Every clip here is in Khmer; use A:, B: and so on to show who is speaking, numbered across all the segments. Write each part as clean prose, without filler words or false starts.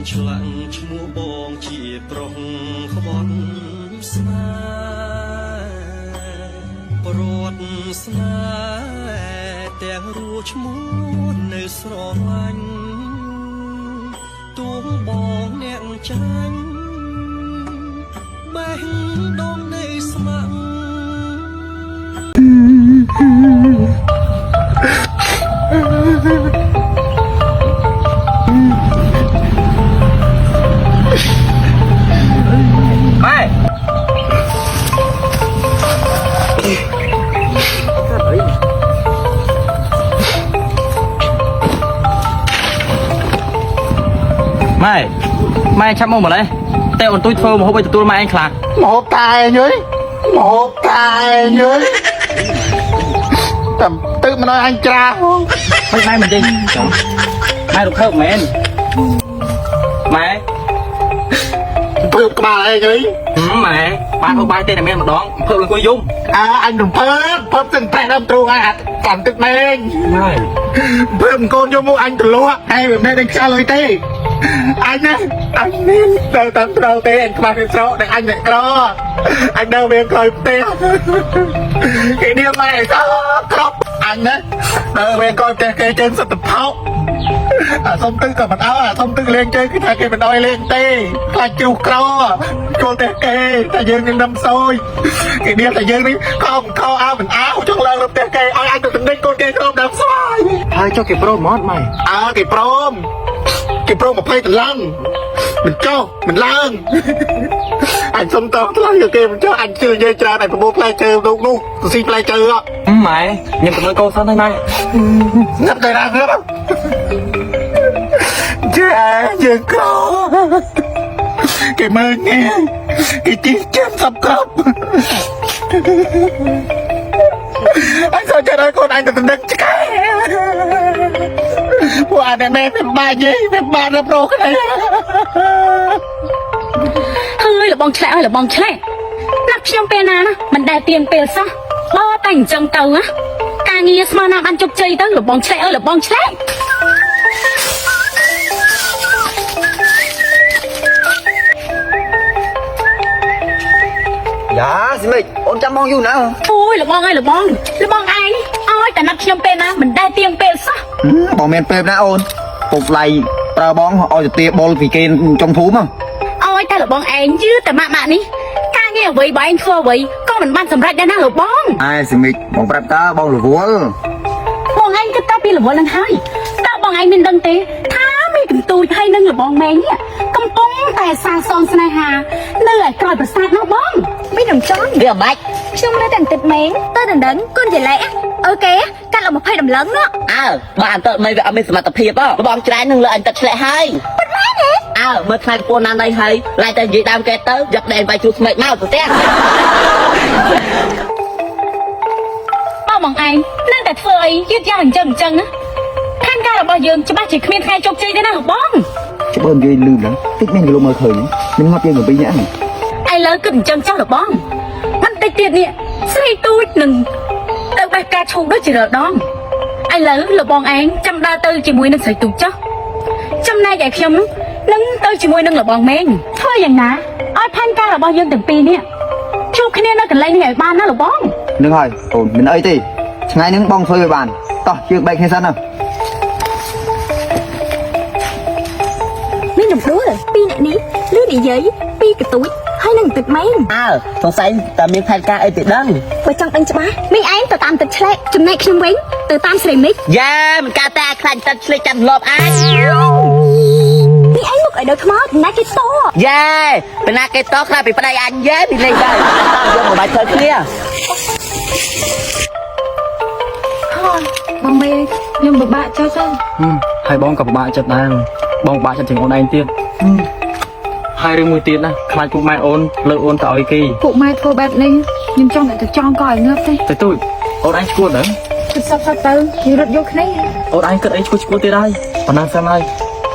A: ឆ្លាក់ឈ្មោះបងជាប្រុសក្បត់ស្នេហ៍ប្រវត្តិស្នេហ៍ទាំងរੂឈ្មោះនៅស្រឡាញ់ទួងបងអ្នកចាញ់បេះដូងនៃស្មាក់
B: ម៉ែឆាប់មកម្លេះតែអូនទួយធ្វើមកហូបឲ្យទទួលម៉ែឯងខ្លះ
C: មកហូបតាឯងអើយមកហូបតាឯងអើយតាមទឹកមិនឲ្យអញច្រា
B: មិនម៉ែមិនទេចាំម៉ែរកខើបមែនម៉ែ
C: ភើបក្បាលឯងអើយ
B: ម៉ែបានហូបបាយទេតែមានម្ដងភើបអង្គុយយំ
C: អញនឹងភើបទាំងប្រេះដើមទ្រូងអញកាន់ទឹកមែង
B: ម៉ែ
C: ភើបកូនយកមកអញទលក់ហើយមិនមែនខ្យល់អីទេអញណាអញមានទៅតាមត្រូវទេអញខ្វះគេស្រោតែអញអ្នកក្រអញដើរវាក្រោយផ្ទះគេនេះម៉ែសោគ្រប់អញណាដើរវាក្រោយផ្ទះគេជើងសិតទៅផោកអាសុំទឹកក៏មិនអោអាសុំទឹកលេងជើងគឺថាគេមិនអោយលេងទេខ្លាចជ្រុះក្រចូលផ្ទះគេតែយើងនឹងដឹងសោយគេនេះតែយើងនេះខំខោអោមិនអោចង់ឡើងទៅផ្ទះគេឲ្យអញទៅទឹកកូនគេក្រុមដើមស្វាយ
B: ហើយចុះគេព្រមមកម៉ែ
C: គេព្រម20តឡង់មិនចុះមិនឡើងអញសុំតោះថ្លៃគេមិនចុះអញជឿនិយាយច្រើនតែប្រមូលផ្លែឈើនោះទៅស៊ីផ្លែឈើ
B: ម៉ែញ៉ាំទៅមើលកូនសិនហើយម៉ែ
C: ស្ងាត់តែណាស់ចាយើងក្រគេមើលងាយគេជីចាំសັບគ្រប់អញចូលចិត្តឲ្យកូនអញទៅដឹកឆ្កែពួកអញតែមិនបាច់ទេមិនបាច់រប្រោគ្នា
D: ហើយលបងឆ្លែកហើយលបងឆ្លែកណាប់ខ្ញុំពេលណាណាមិនដែលទៀងពេលសោះបើតែអញ្ចឹងទៅណាការងារស្មើណាបានជោគជ័យទៅលបងឆ្លែកអើយលបងឆ្លែក
B: យ៉ាសិមិចអូនចាំបងយូរណាស់
D: អូយលបងអើយលបងឯងឲ្យតែណាប់ខ្ញុំពេលណាមិនដែលទៀងពេលសោះ
B: បងមានពេលណាអូនពុកឡៃប្រើបងឲ្យទៅទាបុលពីគេចុងភូមិ
D: ឲ្យតែលបងឯងយឺតែម៉ាក់នេះការងារអ្វីបើឯងធ្វើអ្វីក៏មិនបានសម្រេចដែរណាលបង
B: សិមិចបងប្រាប់តើបងរវល់
D: បងឯងគិតតែពីរវល់នឹងហើយតើបងឯងមានដឹងទេថាមានកន្ទូចហើយនឹងលបងម៉ែងកំពុងតែសាងសង់ស្នេហានៅឯក្រោយប្រាសាទនោះបងមានរំចន់
B: វាបាច់
D: ខ្ញុំនៅតែបន្តិចម៉ែងទៅដណ្ដឹងគុណជាលេអូខេកាត់លោក20ដំឡឹងណា
B: បានទៅមិនវាអត់មានសមត្ថភាពហ៎បងច្រែងនឹងលើអញទឹកឆ្លែកហើយ
D: ប៉ុន្មានទេ
B: មើលខ្លាចពូណានដៃហើយឡាយតែនិយាយដើមគេទៅយកដែនបាយជ្រូកស្មេកមកទៅផ្ទះ
D: បងឯងនៅតែធ្វើអីយឺតយ៉ាវអញ្ចឹងណាផែនការរបស់យើងច្បាស់ជាគ្មានថ្ងៃជោគជ័យទេណាបង
B: បើនិយាយលឺឡើងតិចមានគេលុបមើលឃើញខ្ញុំងាប់យើងពីរនាក់
D: ឥឡូវគិតអញ្ចឹងចោះរបងបន្តិចទៀតនេះស្រីទូចនឹងទៅបេះការឈូកដូចជារដងឥឡូវលបងឯងចាំដើរទៅជាមួយនឹងស្រីទូចចុះចំណែកឯខ្ញុំនឹងទៅជាមួយនឹងលបងម៉េងធ្វើយ៉ាងណាឲ្យផែនការរបស់យើងទាំងពីរនេះជួបគ្នានៅកន្លែងនេះឲ្យបានណាលបង
B: នឹងហើយអូនមិនអីទេថ្ងៃនេះបងធ្វើឲ្យបានតោះជឿបែកគ្នាសិនណា
D: មានដំណួរពីអ្នកនេះឬនិយាយពីកទួយហើយនឹងទឹកម៉េង
B: សង្ស័យតែមានផែនការអីទៅដឹង
D: បើចង់ដឹងច្បាស់មីឯងទៅតាមទឹកឆ្លែកចំណែកខ្ញុំវិញទៅតាមស្រីមិច
B: យ៉ាមិនកើតតែខ្លាញ់ទឹកឆ្លេចចាំលប់អាច
D: មីឯងមកឲ្យដល់ខ្មោចណាគេត
B: យ៉ាពេលណាគេតខ្លះពីប្តីអញយ៉ាពីលេងដែរយកមកបាច់ធ្វើគ្នា
D: បងមេខ្ញុំពិបាកចិត្តទៅ
B: ហើយបងក៏ពិបាកចិត្តដែរបងពិបាកចិត្តជាងអូនឯងទៀតហើយរឿងមួយទៀតណាខ្លាចពួកម៉ែអូនលើអូនទៅឲ្យគេ
D: ពួកម៉ែធ្វើបែបនេះខ្ញុំចង់តែចង់ក៏ឲ្យងើបទេ
B: ទៅទូចអូនឯងឈួតហ្នឹង
D: គិតសត្វទៅនិយាយរត់យកគ្នា
B: អូនឯងគិតអីឈួតទៀតហើយប៉ុណ្ណាសិនហើយ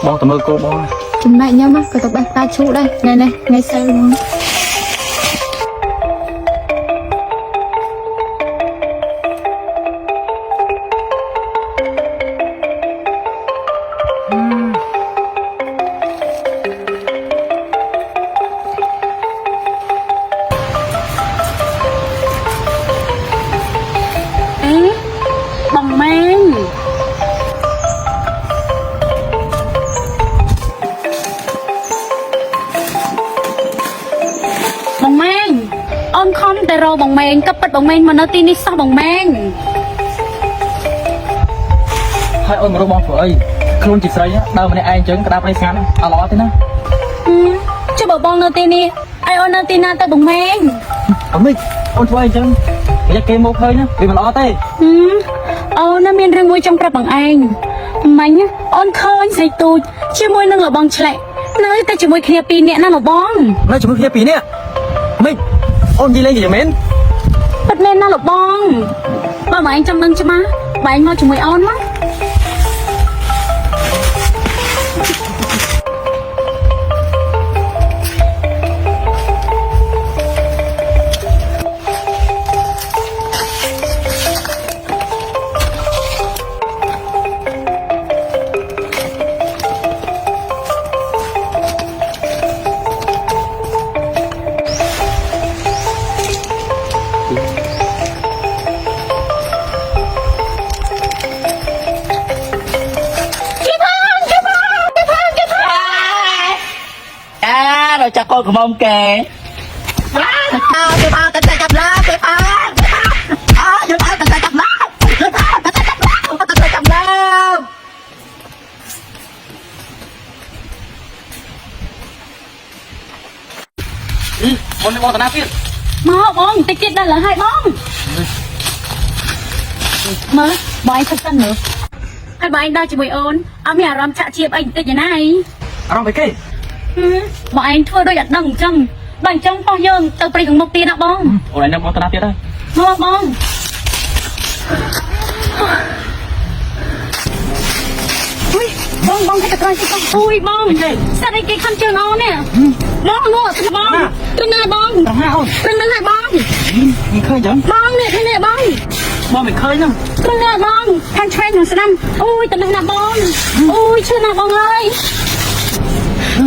B: បងទៅមើលគោបង
D: ចំណែកខ្ញុំក៏ទៅបេះផ្កាឈូកដែរនេះថ្ងៃសៅរ៍ហ្នឹង បងម៉ែងក៏ប៉ិតបងម៉ែងមកនៅទីនេះសោះបងម៉ែង
B: ហើយអូនមករកបងធ្វើអីខ្លួនជាស្រីដើរម្នាក់ឯងចឹងក្តាប់ឯងស្ងាត់អត់ល្អទេណា
D: ចុះបើបងនៅទីនេះឲ្យអូននៅទីណាទៅបងម៉ែង
B: អមិចអូនធ្វើអីចឹងរយៈគេមកឃើញណាវាមិនល្អទេ
D: អូនមានរឿងមួយចង់ប្រាប់បងឯងមិញអូនឃើញស្រីទូចជាមួយនឹងលបងឆ្លែកនៅតែជាមួយគ្នាពីរនាក់ណាលបង
B: នៅជាមួយគ្នាពីរនាក់មិចអូននិយាយលេងយ៉ាងមែន
D: ពិតមែនណាលបងបើបងឯងចង់ដឹងច្បាស់បងឯងមកជាមួយអូនមក
E: rồi cho con của mông kè cái ba cái tay cầm lá cái ba cái ba cái tay cầm lá cái ba cái tay cầm lá
B: អូនមកតាណាទៀត
D: មកបងតិចទៀតដល់លើហើយបងមើលបងឯងខិតសិនមើលហើយបងឯងដល់ជាមួយអូនអត់មានអារម្មណ៍ចាក់ជាបអីបន្តិចណាអី
B: អារម្មណ៍អីគេ
D: បងឯងធ្វើដូចអត់ដឹងអញ្ចឹងបើអញ្ចឹងប៉ោះយើងទៅព្រៃខាងមុខទៀតណាបង
B: អូនឯងមកតាណាទៀតហើយ
D: មកបងអុយបងគេទៅក្រោយទៅអុយបងសាត់អីគេខំជើងអូននេះបងនោះបងទៅណាបង
B: ទៅណាអូន
D: ទៅណាបង
B: មិនឃើញចឹង
D: បងនេះទៅណាបង
B: បងមិនឃើញហ្នឹង
D: ទៅណាបងខាងឆ្វេងខាងស្ដាំអូយទៅណាបងអូយឈឺណាបងអើយ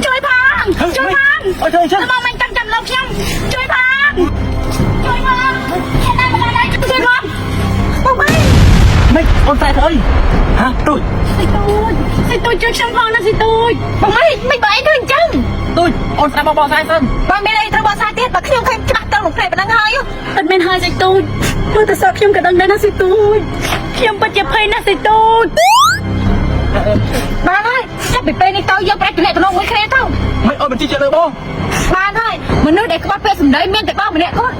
D: ជួយផងជួយផង
B: អូយជួយជួយ
D: បងមិនចាំចាំលោកខ្ញុំជួយផងជួយផងខ្ញុំណាបងណាជួយផងបងមិន
B: មិនអូនតែធ្វើអីហ៎ទូច
D: សិទូចជួយខ្ញុំផងណាសិទូចបងមិនបើអីធ្វើអញ្ចឹង
B: ទូចអូនស្ដាប់បងស្អាយសិន
D: បងមានអីត្រូវបោះសាទៀតបើខ្ញុំឃើញច្បាស់ទៅក្នុងផ្លែប៉ុណ្ណឹងហើយអត់មានហើយសិទូចមើលទៅសក់ខ្ញុំក៏ដឹងដែរណាសិទូចខ្ញុំពិតជាភ័យណាស់សិទូចបានហើយចាប់ពីពេលនេះទៅយកប្រាក់ចំណេះក្នុងមួយគ្នាទៅ
B: មិនអូនមិនជិះចិត្តលើបង
D: បានហើយមនុស្សដែលខ្វះពេលសម្ដីមានតែបងម្នាក់គាត់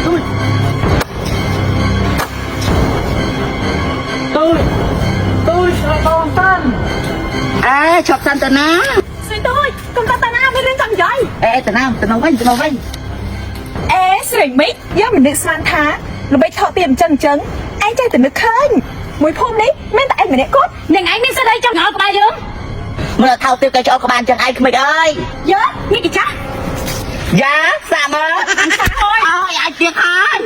B: ទូចទូចបងតាន់
E: ê chọc san tờ ná
D: សិទូចកុំតតាណាមានរឿងចង់និយាយ
E: ê tờ nào vinh
F: ê ស្រីមិចយកមិននឹកស្មានថាល្បីថតទៀតអញ្ចឹងឯងចេះតែនឹកឃើញមួយភូមិនេះមានតែឯងម្នាក់គាត់
D: នឹងឯងមានសិទ្ធិអីចង់ឲ្យក្បែរយើង
E: mưa thao tiêu cây cho các bạn chẳng ai mày ơi
D: យើនេះគេចាស់
E: giá xa mơ ôi ai tiếc hai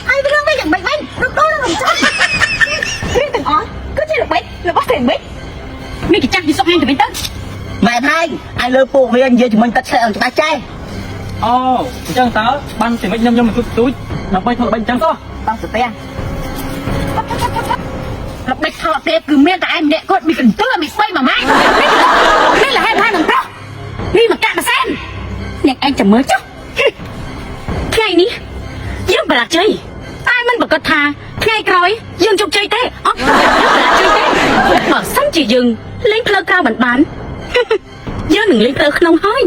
D: ហើយរឿងនេះយ៉ាងម៉េចវិញរកដល់នឹងចាស់រឿងទាំងអស់គឺជាល្បិចរបស់ស្រីមិចនេះគេចាស់ពីសុកហែងទៅវិញទៅ
E: mẹ thay ai lơ phụ với anh về chúng mình tất sẽ ở chúng ta chơi
B: អូអញ្ចឹងតើបានតែមិនខ្ញុំមកទូចដើម្បីធ្វើល្បិចអញ្ចឹងទៅ
E: tao sẽ tiền
D: ល្បិចថតទេគឺមានតែឯងម្នាក់គាត់មានកន្ទើមានស្បៃមួយម៉ាច់នេះលះហេតុហើយនឹងប្រុសនេះមកកាក់មួយសែនអ្នកឯងចាំមើលចុះថ្ងៃនេះយើងបរាជ័យតែមិនប្រកាសថាថ្ងៃក្រោយយើងជោគជ័យទេអត់យើងបរាជ័យទេបើសិនជាយើងលេងផ្លូវក្រៅមិនបានយើងនឹងលេងផ្លូវក្នុងហើយ